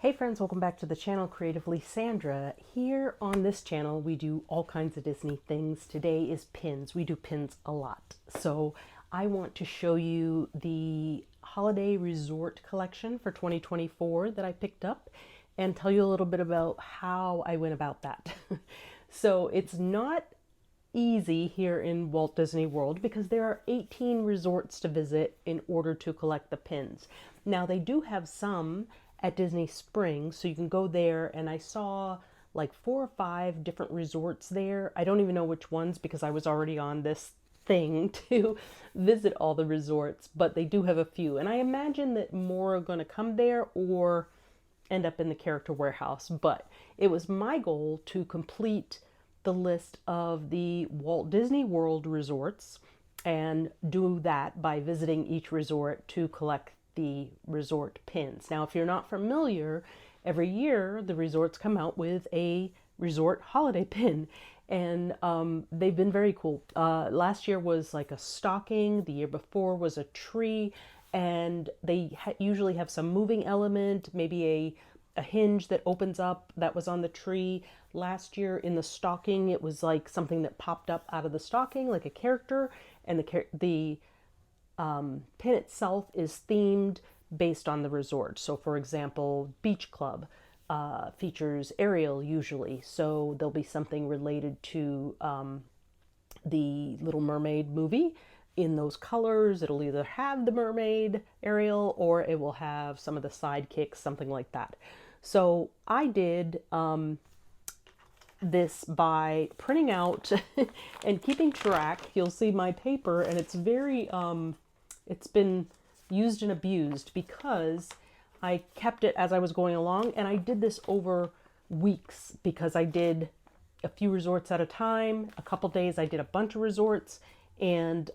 Hey friends, welcome back to the channel, Creatively Sandra. Here on this channel, we do all kinds of Disney things. Today is pins. We do pins a lot. So I want to show you the holiday resort collection for 2024 that I picked up and tell you a little bit about how I went about that. So it's not easy here in Walt Disney World because there are 18 resorts to visit in order to collect the pins. Now they do have some at Disney Springs, so you can go there, and I saw like 4 or 5 different resorts there. I don't even know which ones because I was already on this thing to visit all the resorts, but they do have a few, and I imagine that more are going to come there or end up in the character warehouse. But it was my goal to complete the list of the Walt Disney World resorts and do that by visiting each resort to collect the resort pins. Now, if you're not familiar, every year the resorts come out with a resort holiday pin, and they've been very cool. Last year was like a stocking, the year before was a tree, and they usually have some moving element, maybe a hinge that opens up that was on the tree. Last year in the stocking, it was like something that popped up out of the stocking, like a character, and the pin itself is themed based on the resort. So, for example, Beach Club features Ariel usually, so there'll be something related to the Little Mermaid movie in those colors. It'll either have the mermaid Ariel or it will have some of the sidekicks, something like that. So I did this by printing out and keeping track. You'll see my paper, and it's very it's been used and abused because I kept it as I was going along, and I did this over weeks because I did a few resorts at a time. A couple days I did a bunch of resorts, and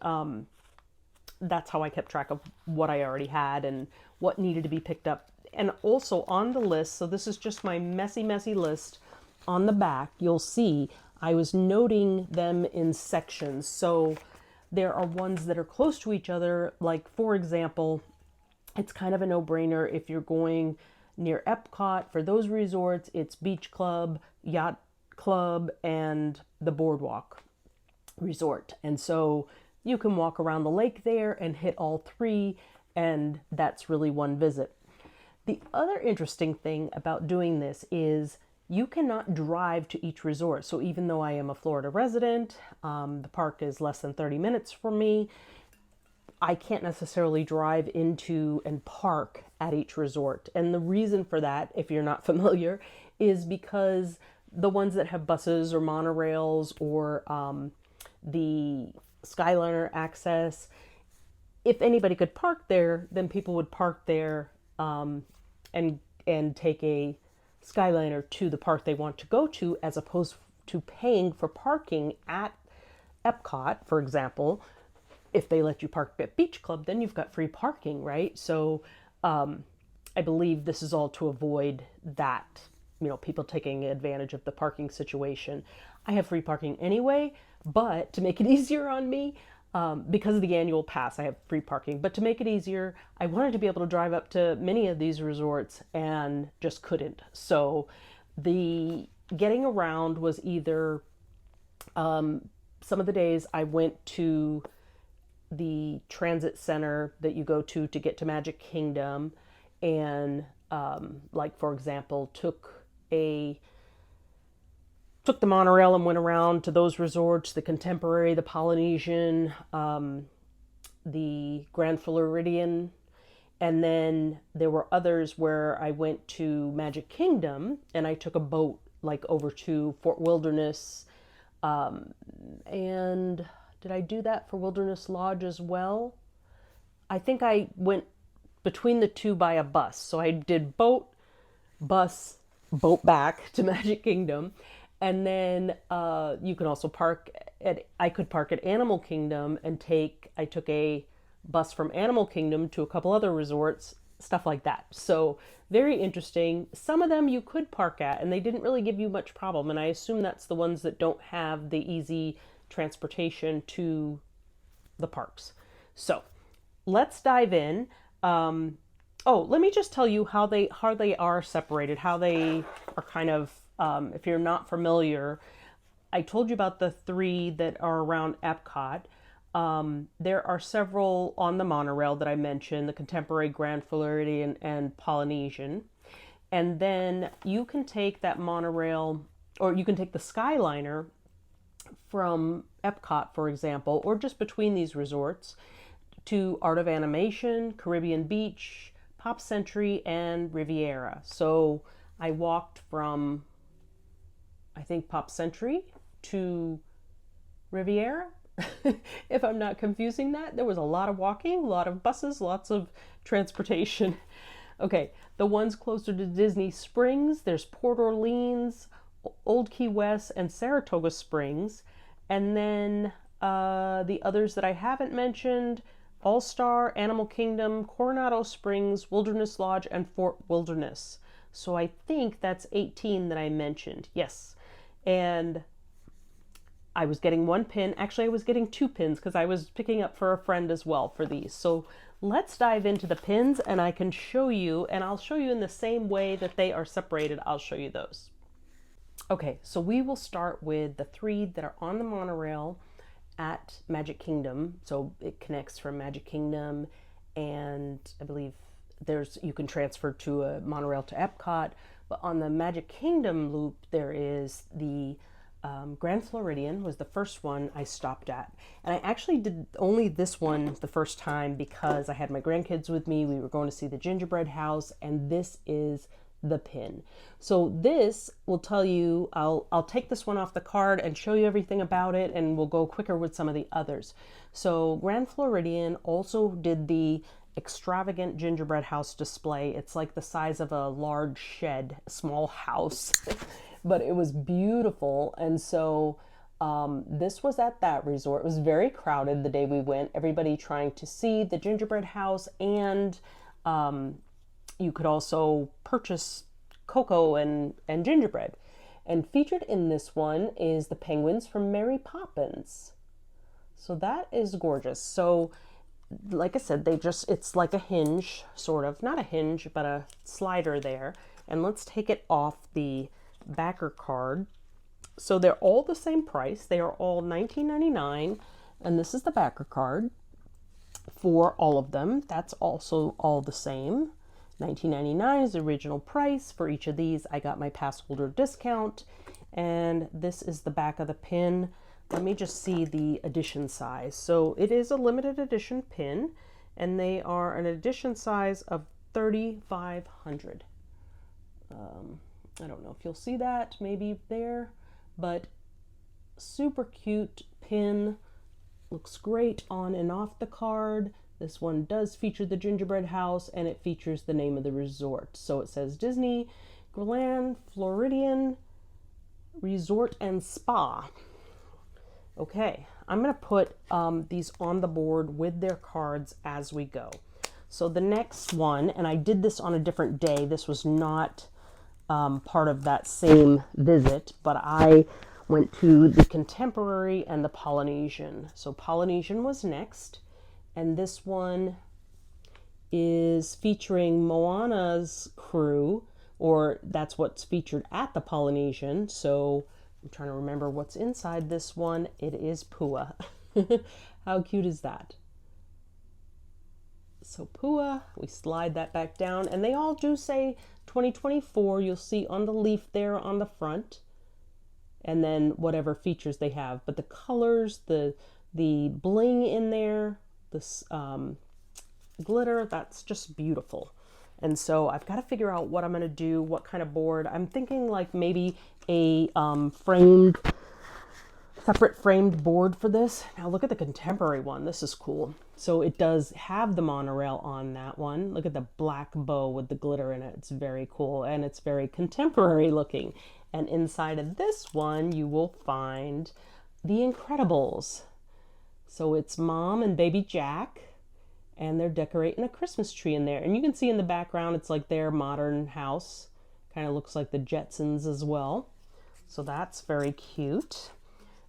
that's how I kept track of what I already had and what needed to be picked up. And also on the list, so this is just my messy list. On the back, you'll see I was noting them in sections. So there are ones that are close to each other. Like, for example, it's kind of a no-brainer if you're going near Epcot. For those resorts, it's Beach Club, Yacht Club, and the Boardwalk Resort. And so you can walk around the lake there and hit all three, and that's really one visit. The other interesting thing about doing this is you cannot drive to each resort. So even though I am a Florida resident, the park is less than 30 minutes from me, I can't necessarily drive into and park at each resort. And the reason for that, if you're not familiar, is because the ones that have buses or monorails or the Skyliner access, if anybody could park there, then people would park there and take a Skyliner to the park they want to go to, as opposed to paying for parking at Epcot, for example. If they let you park at Beach Club, then you've got free parking, right? So I believe this is all to avoid that, people taking advantage of the parking situation. I have free parking anyway, but to make it easier on me, because of the annual pass, I have free parking. But to make it easier, I wanted to be able to drive up to many of these resorts and just couldn't. So the getting around was either some of the days I went to the transit center that you go to get to Magic Kingdom, and like, for example, took the monorail and went around to those resorts: the Contemporary, the Polynesian, the Grand Floridian. And then there were others where I went to Magic Kingdom and I took a boat like over to Fort Wilderness. And did I do that for Wilderness Lodge as well? I think I went between the two by a bus. So I did boat, bus, boat back to Magic Kingdom. And then you can also I could park at Animal Kingdom and I took a bus from Animal Kingdom to a couple other resorts, stuff like that. So very interesting. Some of them you could park at, and they didn't really give you much problem. And I assume that's the ones that don't have the easy transportation to the parks. So let's dive in. Oh, let me just tell you how they are separated, how they are kind of, if you're not familiar, I told you about the three that are around Epcot. There are several on the monorail that I mentioned, the Contemporary, Grand Floridian, and Polynesian. And then you can take that monorail, or you can take the Skyliner from Epcot, for example, or just between these resorts to Art of Animation, Caribbean Beach, Pop Century, and Riviera. So I walked from, I think, Pop Century to Riviera. If I'm not confusing that, there was a lot of walking, a lot of buses, lots of transportation. Okay, the ones closer to Disney Springs, there's Port Orleans, Old Key West, and Saratoga Springs. And then the others that I haven't mentioned, All Star, Animal Kingdom, Coronado Springs, Wilderness Lodge, and Fort Wilderness. So I think that's 18 that I mentioned. Yes. And I was getting one pin. Actually, I was getting two pins because I was picking up for a friend as well for these. So let's dive into the pins and I can show you, and I'll show you in the same way that they are separated. I'll show you those. Okay, so we will start with the three that are on the monorail at Magic Kingdom. So it connects from Magic Kingdom, and I believe you can transfer to a monorail to Epcot. But on the Magic Kingdom loop, there is the Grand Floridian was the first one I stopped at. And I actually did only this one the first time because I had my grandkids with me. We were going to see the gingerbread house, and this is the pin. So this will tell you, I'll take this one off the card and show you everything about it, and we'll go quicker with some of the others. So Grand Floridian also did the extravagant gingerbread house display. It's like the size of a large shed, a small house, but it was beautiful. And so this was at that resort. It was very crowded the day we went, everybody trying to see the gingerbread house, and you could also purchase cocoa and gingerbread. And featured in this one is the penguins from Mary Poppins. So that is gorgeous. So like I said, it's like a hinge, sort of. Not a hinge, but a slider there. And let's take it off the backer card. So they're all the same price. They are all $19.99. And this is the backer card for all of them. That's also all the same. $19.99 is the original price. For each of these, I got my pass holder discount. And this is the back of the pin. Let me just see the edition size. So it is a limited edition pin, and they are an edition size of 3,500. I don't know if you'll see that maybe there, but super cute pin. Looks great on and off the card. This one does feature the gingerbread house, and it features the name of the resort. So it says Disney Grand Floridian Resort and Spa. Okay, I'm going to put these on the board with their cards as we go. So the next one, and I did this on a different day. This was not part of that same visit, but I went to the Contemporary and the Polynesian. So Polynesian was next, and this one is featuring Moana's crew, or that's what's featured at the Polynesian. So I'm trying to remember what's inside this one. It is Pua. How cute is that? So Pua, we slide that back down, and they all do say 2024. You'll see on the leaf there on the front, and then whatever features they have. But the colors, the bling in there, this glitter, that's just beautiful. And so I've got to figure out what I'm going to do, what kind of board. I'm thinking like maybe a separate framed board for this. Now look at the Contemporary one. This is cool. So it does have the monorail on that one. Look at the black bow with the glitter in it. It's very cool, and it's very contemporary looking. And inside of this one, you will find the Incredibles. So it's Mom and Baby Jack, and they're decorating a Christmas tree in there. And you can see in the background, it's like their modern house. Kind of looks like the Jetsons as well. So that's very cute.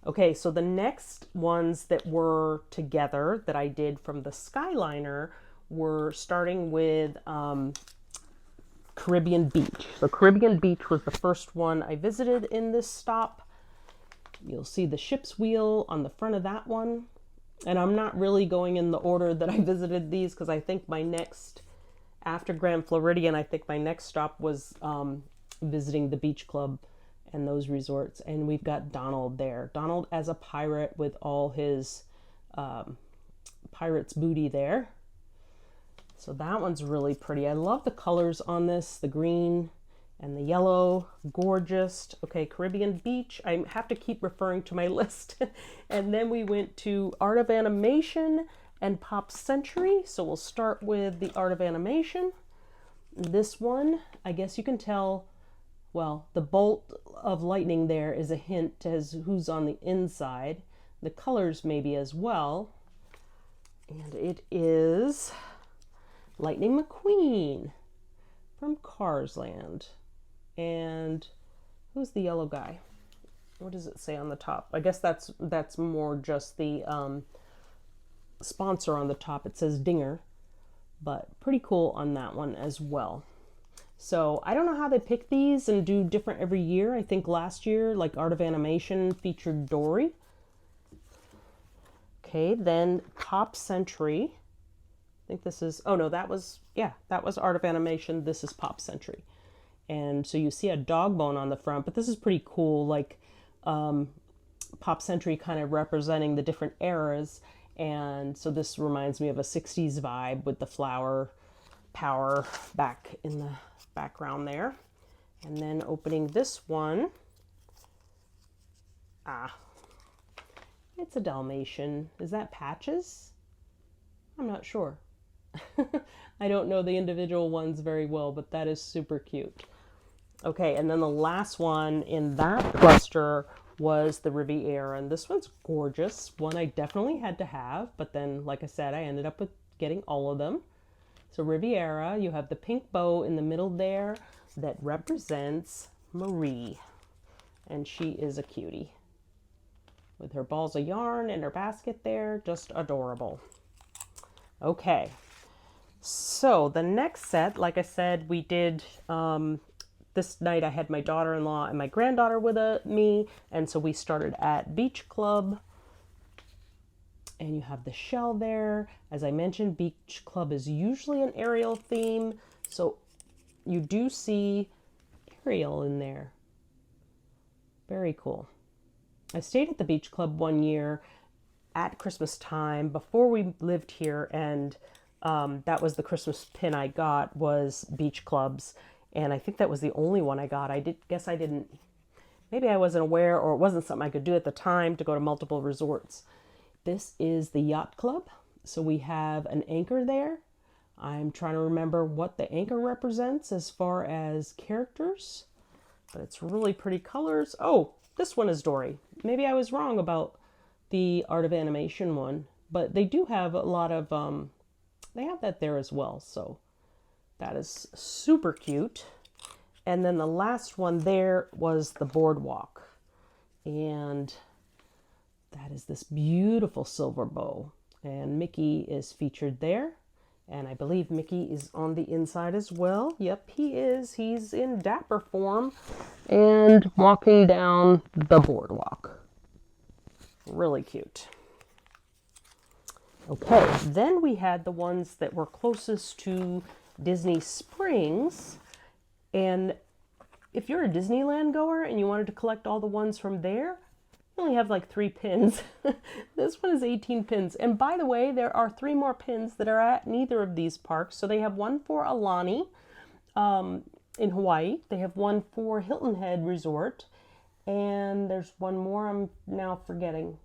Okay, so the next ones that were together that I did from the Skyliner we're starting with Caribbean Beach. So Caribbean Beach was the first one I visited in this stop. You'll see the ship's wheel on the front of that one. And I'm not really going in the order that I visited these because I think my next, after Grand Floridian, I think my next stop was visiting the beach club and those resorts. And we've got Donald there. Donald as a pirate with all his pirate's booty there. So that one's really pretty. I love the colors on this, the green and the yellow, gorgeous. Okay, Caribbean Beach. I have to keep referring to my list. And then we went to Art of Animation and Pop Century. So we'll start with the Art of Animation. This one, I guess you can tell, well, the bolt of lightning there is a hint as who's on the inside. The colors maybe as well. And it is Lightning McQueen from Cars Land. And who's the yellow guy? What does it say on the top? I guess that's more just the sponsor on the top. It says Dinger, but pretty cool on that one as well. So I don't know how they pick these and do different every year. I think last year, like Art of Animation featured Dory. Okay, then Pop Century. I think this is, oh no, that was Art of Animation. This is Pop Century. And so you see a dog bone on the front, but this is pretty cool, like Pop Century kind of representing the different eras. And so this reminds me of a 60s vibe with the flower power back in the background there. And then opening this one, it's a Dalmatian. Is that Patches? I'm not sure. I don't know the individual ones very well, but that is super cute. Okay, and then the last one in that cluster was the Riviera, and this one's gorgeous. One I definitely had to have, but then, like I said, I ended up with getting all of them. So Riviera, you have the pink bow in the middle there that represents Marie, and she is a cutie with her balls of yarn and her basket there, just adorable. Okay. So the next set, like I said, we did, this night I had my daughter-in-law and my granddaughter with me, and so we started at Beach Club, and you have the shell there. As I mentioned, Beach Club is usually an Ariel theme, so you do see Ariel in there. Very cool. I stayed at the Beach Club one year at Christmas time before we lived here, and that was the Christmas pin I got, was Beach Clubs. And I think that was the only one I got. Maybe I wasn't aware, or it wasn't something I could do at the time to go to multiple resorts. This is the Yacht Club. So we have an anchor there. I'm trying to remember what the anchor represents as far as characters, but it's really pretty colors. Oh, this one is Dory. Maybe I was wrong about the Art of Animation one, but they do have a lot of, they have that there as well. So that is super cute. And then the last one there was the Boardwalk. And that is this beautiful silver bow. And Mickey is featured there. And I believe Mickey is on the inside as well. Yep, he is. He's in dapper form and walking down the boardwalk. Really cute. Okay, then we had the ones that were closest to Disney Springs. And if you're a Disneyland goer and you wanted to collect all the ones from there, you only have like 3 pins. This one is 18 pins. And by the way, there are 3 more pins that are at neither of these parks. So they have one for Aulani in Hawaii. They have one for Hilton Head Resort. And there's one more I'm now forgetting.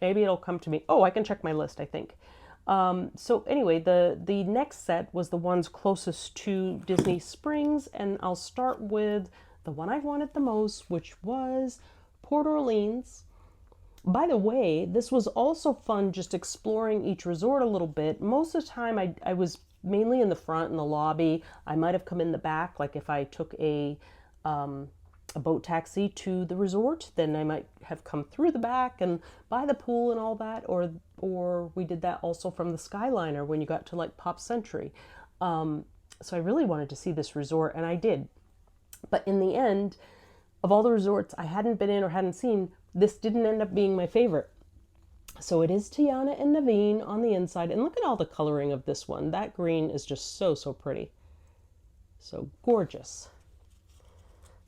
Maybe it'll come to me. Oh, I can check my list, I think. So anyway, the next set was the ones closest to Disney Springs. And I'll start with the one I wanted the most, which was Port Orleans. By the way, this was also fun just exploring each resort a little bit. Most of the time I was mainly in the front in the lobby. I might have come in the back, like if I took a boat taxi to the resort, then I might have come through the back and by the pool and all that, or or we did that also from the Skyliner when you got to like Pop Century. So I really wanted to see this resort, and I did. But in the end, of all the resorts I hadn't been in or hadn't seen, this didn't end up being my favorite. So it is Tiana and Naveen on the inside. And look at all the coloring of this one. That green is just so, so pretty. So gorgeous.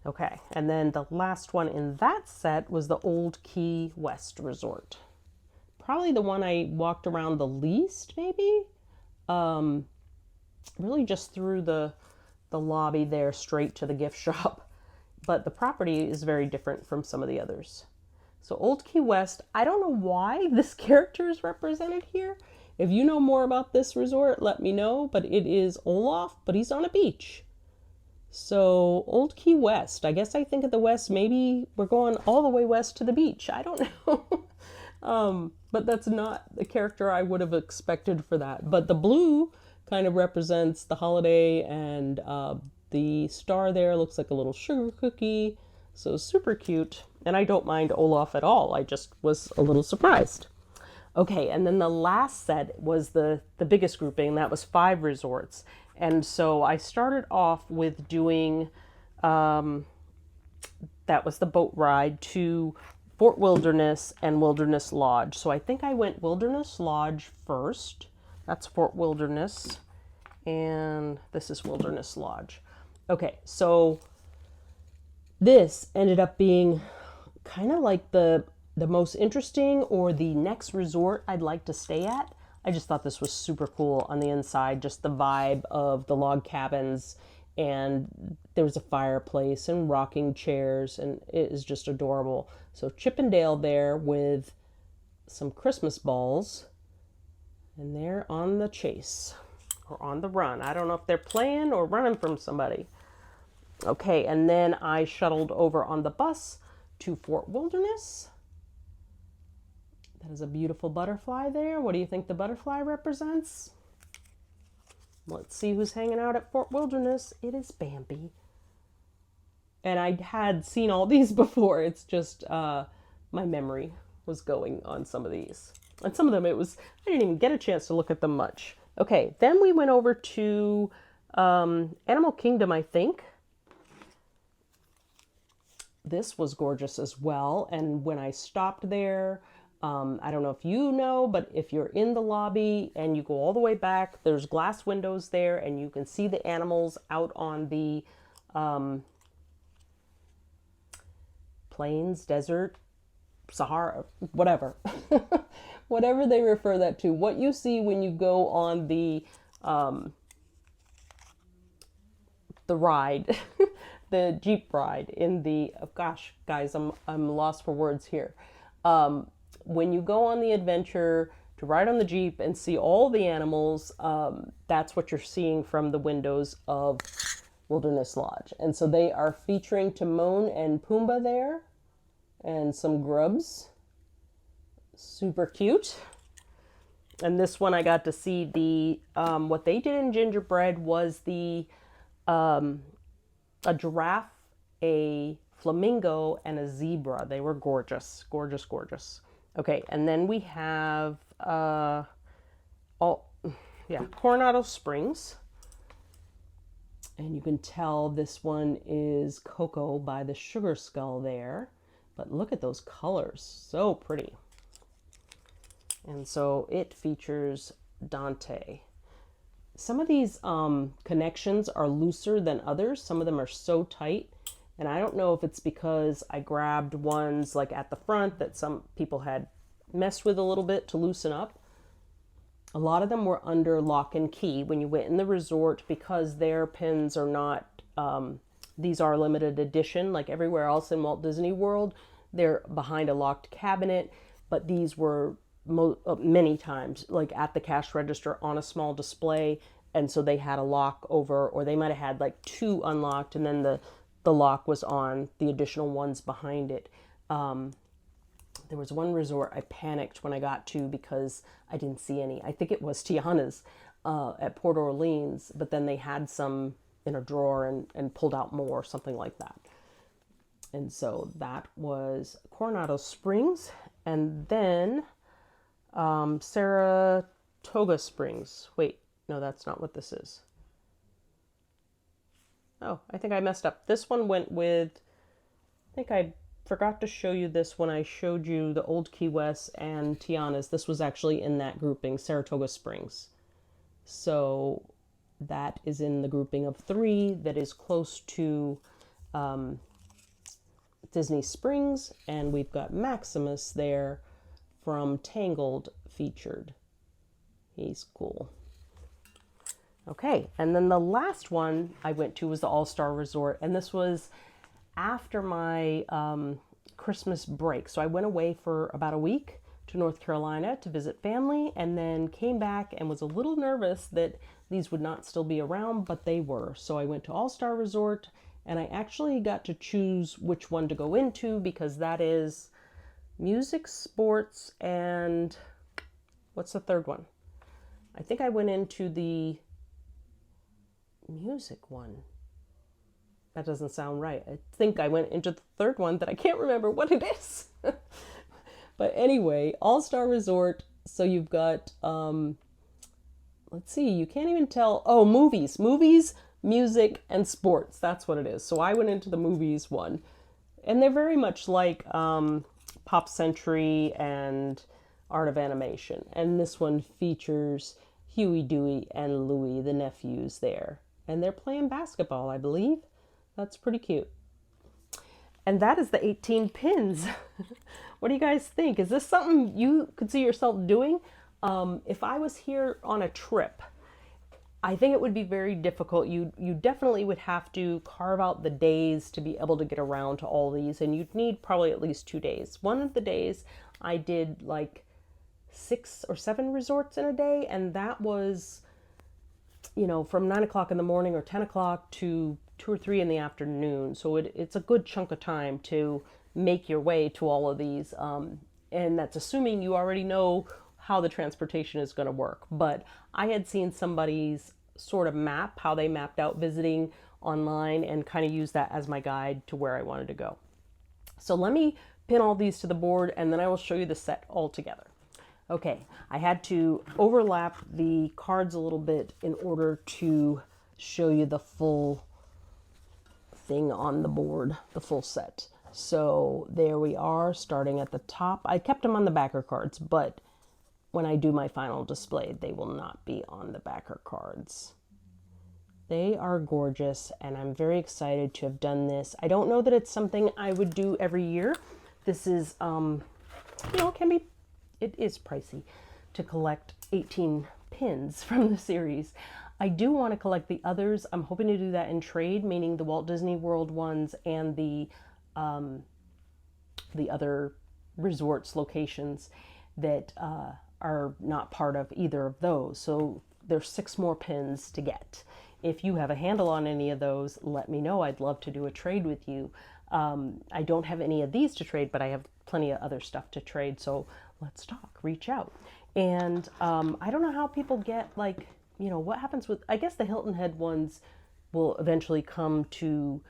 Okay, and then the last one in that set was the Old Key West Resort. Probably the one I walked around the least, maybe. Really just through the lobby there straight to the gift shop. But the property is very different from some of the others. So Old Key West, I don't know why this character is represented here. If you know more about this resort, let me know. But it is Olaf, but he's on a beach. So Old Key West, I guess I think of the West, maybe we're going all the way west to the beach. I don't know. But that's not the character I would have expected for that. But the blue kind of represents the holiday, and the star there looks like a little sugar cookie. So super cute. And I don't mind Olaf at all. I just was a little surprised. Okay, and then the last set was the biggest grouping, and that was 5 resorts. And so I started off with doing, that was the boat ride to Fort Wilderness and Wilderness Lodge. So I think I went Wilderness Lodge first. That's Fort Wilderness. And this is Wilderness Lodge. Okay, so this ended up being kind of like the most interesting, or the next resort I'd like to stay at. I just thought this was super cool on the inside, just the vibe of the log cabins, and there was a fireplace and rocking chairs, and it is just adorable. So Chippendale there with some Christmas balls, and they're on the chase, or on the run. I don't know if they're playing or running from somebody. Okay, and then I shuttled over on the bus to Fort Wilderness. That is a beautiful butterfly there. What do you think the butterfly represents? Let's see who's hanging out at Fort Wilderness. It is Bambi. And I had seen all these before. It's just my memory was going on some of these. And some of them I didn't even get a chance to look at them much. Okay, then we went over to Animal Kingdom, I think. This was gorgeous as well. And when I stopped there, I don't know if you know, but if you're in the lobby and you go all the way back, there's glass windows there, and you can see the animals out on the plains, desert, Sahara, whatever. Whatever they refer that to. What you see when you go on the ride, the Jeep ride in the, oh gosh, guys, I'm lost for words here. When you go on the adventure to ride on the Jeep and see all the animals, that's what you're seeing from the windows of Wilderness Lodge. And so they are featuring Timon and Pumbaa there, and some grubs. Super cute. And this one I got to see the, what they did in Gingerbread was the, a giraffe, a flamingo, and a zebra. They were gorgeous, gorgeous, gorgeous. Okay, and then we have, Coronado Springs. And you can tell this one is Cocoa by the sugar skull there. But look at those colors, so pretty. And so it features Dante. Some of these connections are looser than others. Some of them are so tight. And I don't know if it's because I grabbed ones like at the front that some people had messed with a little bit to loosen up. A lot of them were under lock and key when you went in the resort, because their pins are not, these are limited edition like everywhere else in Walt Disney World. They're behind a locked cabinet, but these were many times like at the cash register on a small display. And so they had a lock over, or they might have had like 2 unlocked, and then the lock was on the additional ones behind it. There was one resort I panicked when I got to because I didn't see any. I think it was Tiana's at Port Orleans, but then they had some in a drawer and pulled out more, something like that. And so that was Coronado Springs. And then Saratoga Springs. Wait, no, that's not what this is. Oh, I think I messed up. This one went with, I think I forgot to show you this when I showed you the Old Key West and Tiana's. This was actually in that grouping, Saratoga Springs. So that is in the grouping of 3 that is close to Disney Springs, and we've got Maximus there from Tangled featured. He's cool. Okay, and then the last one I went to was the All-Star Resort, and this was after my Christmas break. So I went away for about a week to North Carolina to visit family, and then came back and was a little nervous that these would not still be around, but they were. So I went to All-Star Resort, and I actually got to choose which one to go into because that is music, sports, and what's the third one? I think I went into the music one. That doesn't sound right. I think I went into the third one that I can't remember what it is. But anyway, All-Star Resort. So you've got, let's see, you can't even tell. Oh, movies, music, and sports. That's what it is. So I went into the movies one. And they're very much like Pop Century and Art of Animation. And this one features Huey, Dewey, and Louie, the nephews there. And they're playing basketball, I believe. That's pretty cute. And that is the 18 pins. What do you guys think? Is this something you could see yourself doing? If I was here on a trip, I think it would be very difficult. You definitely would have to carve out the days to be able to get around to all these, and you'd need probably at least 2 days. One of the days I did like 6 or 7 resorts in a day, and that was, you know, from 9 o'clock in the morning or 10 o'clock to 2 or 3 in the afternoon. So it's a good chunk of time to make your way to all of these. And that's assuming you already know how the transportation is going to work. But I had seen somebody's sort of map, how they mapped out visiting online, and kind of used that as my guide to where I wanted to go. So let me pin all these to the board, and then I will show you the set all together. Okay, I had to overlap the cards a little bit in order to show you the full thing on the board, the full set. So there we are, starting at the top. I kept them on the backer cards, but when I do my final display, they will not be on the backer cards. They are gorgeous, and I'm very excited to have done this. I don't know that it's something I would do every year. This is, you know, it is pricey to collect 18 pins from the series. I do want to collect the others. I'm hoping to do that in trade, meaning the Walt Disney World ones and the other resorts locations that are not part of either of those. So there's 6 more pins to get. If you have a handle on any of those, let me know. I'd love to do a trade with you. I don't have any of these to trade, but I have plenty of other stuff to trade. So let's talk, reach out. And I don't know how people get, like, you know, what happens with, I guess the Hilton Head ones will eventually come to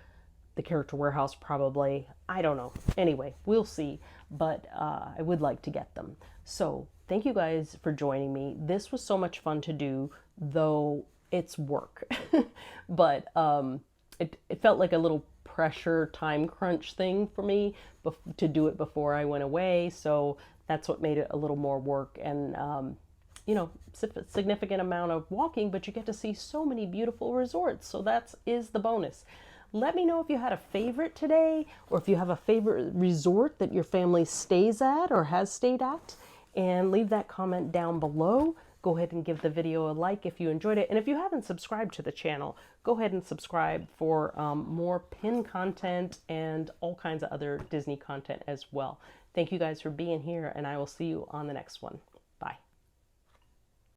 the Character Warehouse probably. I don't know. Anyway, we'll see. But I would like to get them. So thank you guys for joining me. This was so much fun to do, though it's work. But it felt like a little pressure time crunch thing for me to do it before I went away. So that's what made it a little more work, and you know, significant amount of walking, but you get to see so many beautiful resorts. So that is the bonus. Let me know if you had a favorite today, or if you have a favorite resort that your family stays at or has stayed at, and leave that comment down below. Go ahead and give the video a like if you enjoyed it. And if you haven't subscribed to the channel, go ahead and subscribe for more pin content and all kinds of other Disney content as well. Thank you guys for being here, and I will see you on the next one.